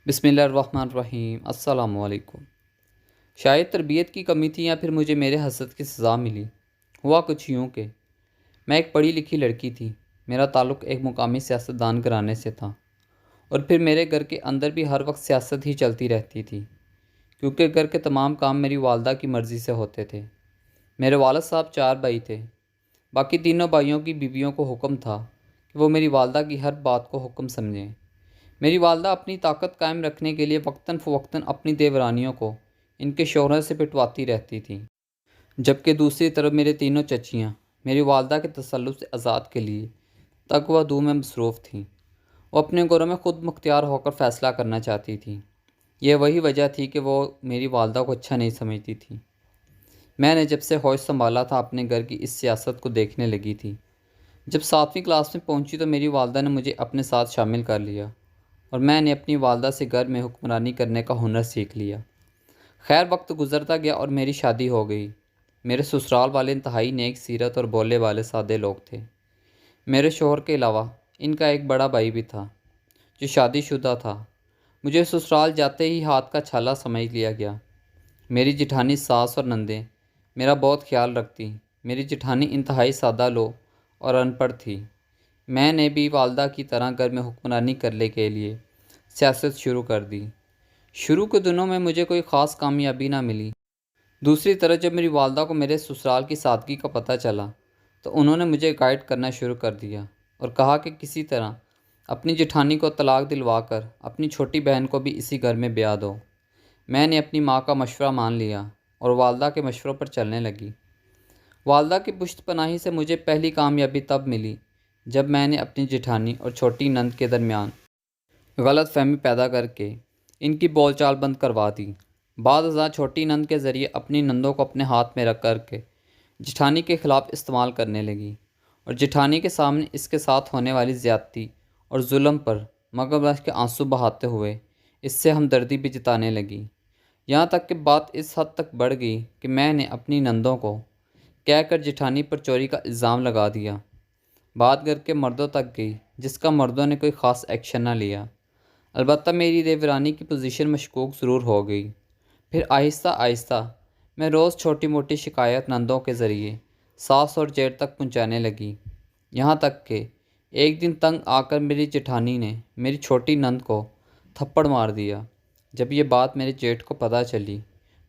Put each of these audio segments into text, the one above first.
بسم اللہ الرحمن الرحیم۔ السلام علیکم۔ شاید تربیت کی کمی تھی یا پھر مجھے میرے حسد کی سزا ملی۔ ہوا کچھ یوں کہ میں ایک پڑھی لکھی لڑکی تھی۔ میرا تعلق ایک مقامی سیاستدان گھرانے سے تھا، اور پھر میرے گھر کے اندر بھی ہر وقت سیاست ہی چلتی رہتی تھی، کیونکہ گھر کے تمام کام میری والدہ کی مرضی سے ہوتے تھے۔ میرے والد صاحب 4 بھائی تھے۔ باقی تینوں بھائیوں کی بیویوں کو حکم تھا کہ وہ میری والدہ کی ہر بات کو حکم سمجھیں۔ میری والدہ اپنی طاقت قائم رکھنے کے لیے وقتاً فوقتاً اپنی دیورانیوں کو ان کے شوہروں سے پٹواتی رہتی تھیں، جبکہ دوسری طرف میرے تینوں چچیاں میری والدہ کے تسلط سے آزاد کے لیے تگ و دو میں مصروف تھیں۔ وہ اپنے گھروں میں خود مختار ہو کر فیصلہ کرنا چاہتی تھیں۔ یہ وہی وجہ تھی کہ وہ میری والدہ کو اچھا نہیں سمجھتی تھیں۔ میں نے جب سے ہوش سنبھالا تھا اپنے گھر کی اس سیاست کو دیکھنے لگی تھی۔ جب 7ویں کلاس میں پہنچی تو میری والدہ نے مجھے اپنے ساتھ شامل کر لیا، اور میں نے اپنی والدہ سے گھر میں حکمرانی کرنے کا ہنر سیکھ لیا۔ خیر، وقت گزرتا گیا اور میری شادی ہو گئی۔ میرے سسرال والے انتہائی نیک سیرت اور بولے والے سادے لوگ تھے۔ میرے شوہر کے علاوہ ان کا ایک بڑا بھائی بھی تھا جو شادی شدہ تھا۔ مجھے سسرال جاتے ہی ہاتھ کا چھالا سمجھ لیا گیا۔ میری جٹھانی ساس اور نندیں میرا بہت خیال رکھتی۔ میری جٹھانی انتہائی سادہ لو اور ان پڑھ تھی۔ میں نے بھی والدہ کی طرح گھر میں حکمرانی کرنے کے لیے سیاست شروع کر دی۔ شروع کے دنوں میں مجھے کوئی خاص کامیابی نہ ملی۔ دوسری طرف جب میری والدہ کو میرے سسرال کی سادگی کا پتہ چلا تو انہوں نے مجھے گائیڈ کرنا شروع کر دیا اور کہا کہ کسی طرح اپنی جٹھانی کو طلاق دلوا کر اپنی چھوٹی بہن کو بھی اسی گھر میں بیاہ دو۔ میں نے اپنی ماں کا مشورہ مان لیا اور والدہ کے مشوروں پر چلنے لگی۔ والدہ کی پشت پناہی سے مجھے پہلی کامیابی تب ملی جب میں نے اپنی جٹھانی اور چھوٹی نند کے درمیان غلط فہمی پیدا کر کے ان کی بول چال بند کروا دی۔ بعد ازاں چھوٹی نند کے ذریعے اپنی نندوں کو اپنے ہاتھ میں رکھ کر کے جٹھانی کے خلاف استعمال کرنے لگی، اور جٹھانی کے سامنے اس کے ساتھ ہونے والی زیادتی اور ظلم پر مگرمچھ کے آنسو بہاتے ہوئے اس سے ہمدردی بھی جتانے لگی۔ یہاں تک کہ بات اس حد تک بڑھ گئی کہ میں نے اپنی نندوں کو کہہ کر جٹھانی پر چوری کا الزام لگا دیا۔ بات گھر کے مردوں تک گئی، جس کا مردوں نے کوئی خاص ایکشن نہ لیا۔ البتہ میری دیورانی کی پوزیشن مشکوک ضرور ہو گئی۔ پھر آہستہ آہستہ میں روز چھوٹی موٹی شکایت نندوں کے ذریعے ساس اور جیٹھ تک پہنچانے لگی، یہاں تک کہ ایک دن تنگ آ کر میری جٹھانی نے میری چھوٹی نند کو تھپڑ مار دیا۔ جب یہ بات میرے جیٹھ کو پتہ چلی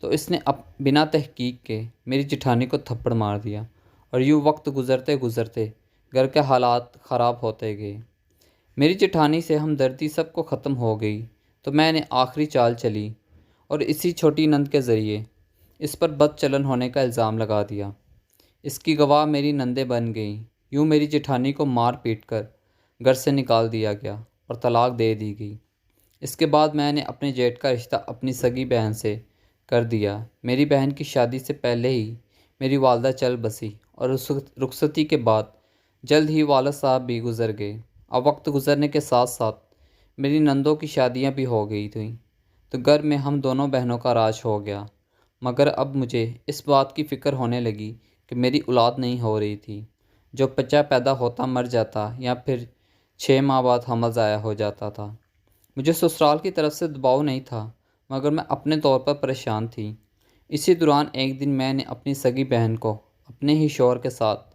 تو اس نے بنا تحقیق کے میری جٹھانی کو تھپڑ مار دیا، اور یوں وقت گزرتے گزرتے گھر کے حالات خراب ہوتے گئے۔ میری جٹھانی سے ہمدردی سب کو ختم ہو گئی تو میں نے آخری چال چلی اور اسی چھوٹی نند کے ذریعے اس پر بد چلن ہونے کا الزام لگا دیا۔ اس کی گواہ میری نندیں بن گئیں۔ یوں میری جٹھانی کو مار پیٹ کر گھر سے نکال دیا گیا اور طلاق دے دی گئی۔ اس کے بعد میں نے اپنے جیٹھ کا رشتہ اپنی سگی بہن سے کر دیا۔ میری بہن کی شادی سے پہلے ہی میری والدہ چل بسی، اور رخصتی کے بعد جلد ہی والد صاحب بھی گزر گئے۔ اب وقت گزرنے کے ساتھ ساتھ میری نندوں کی شادیاں بھی ہو گئی تھیں، تو گھر میں ہم دونوں بہنوں کا راج ہو گیا۔ مگر اب مجھے اس بات کی فکر ہونے لگی کہ میری اولاد نہیں ہو رہی تھی۔ جو بچہ پیدا ہوتا مر جاتا یا پھر 6 ماہ بعد حمل ضائع ہو جاتا تھا۔ مجھے سسرال کی طرف سے دباؤ نہیں تھا، مگر میں اپنے طور پر پریشان تھی۔ اسی دوران ایک دن میں نے اپنی سگی بہن کو اپنے ہی شوہر کے ساتھ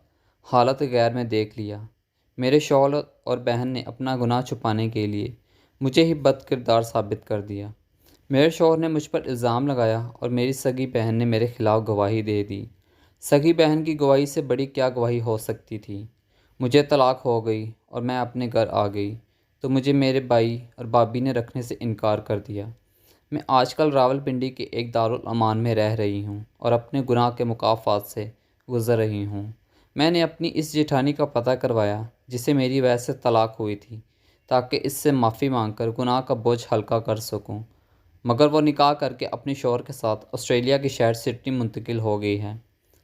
حالت غیر میں دیکھ لیا۔ میرے شوہر اور بہن نے اپنا گناہ چھپانے کے لیے مجھے ہی بد کردار ثابت کر دیا۔ میرے شوہر نے مجھ پر الزام لگایا اور میری سگی بہن نے میرے خلاف گواہی دے دی۔ سگی بہن کی گواہی سے بڑی کیا گواہی ہو سکتی تھی۔ مجھے طلاق ہو گئی اور میں اپنے گھر آ گئی تو مجھے میرے بھائی اور بھابھی نے رکھنے سے انکار کر دیا۔ میں آج کل راولپنڈی کے ایک دارالامان میں رہ رہی ہوں اور اپنے گناہ کے مکافات سے گزر رہی ہوں۔ میں نے اپنی اس جیٹھانی کا پتہ کروایا جسے میری وجہ سے طلاق ہوئی تھی، تاکہ اس سے معافی مانگ کر گناہ کا بوجھ ہلکا کر سکوں، مگر وہ نکاح کر کے اپنے شوہر کے ساتھ آسٹریلیا کے شہر سڈنی منتقل ہو گئی ہے۔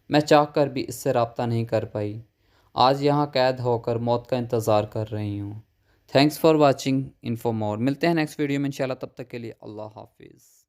میں چاہ کر بھی اس سے رابطہ نہیں کر پائی۔ آج یہاں قید ہو کر موت کا انتظار کر رہی ہوں۔ تھینکس فار واچنگ انفو مور۔ ملتے ہیں نیکسٹ ویڈیو میں انشاءاللہ، تب تک کے لیے اللہ حافظ۔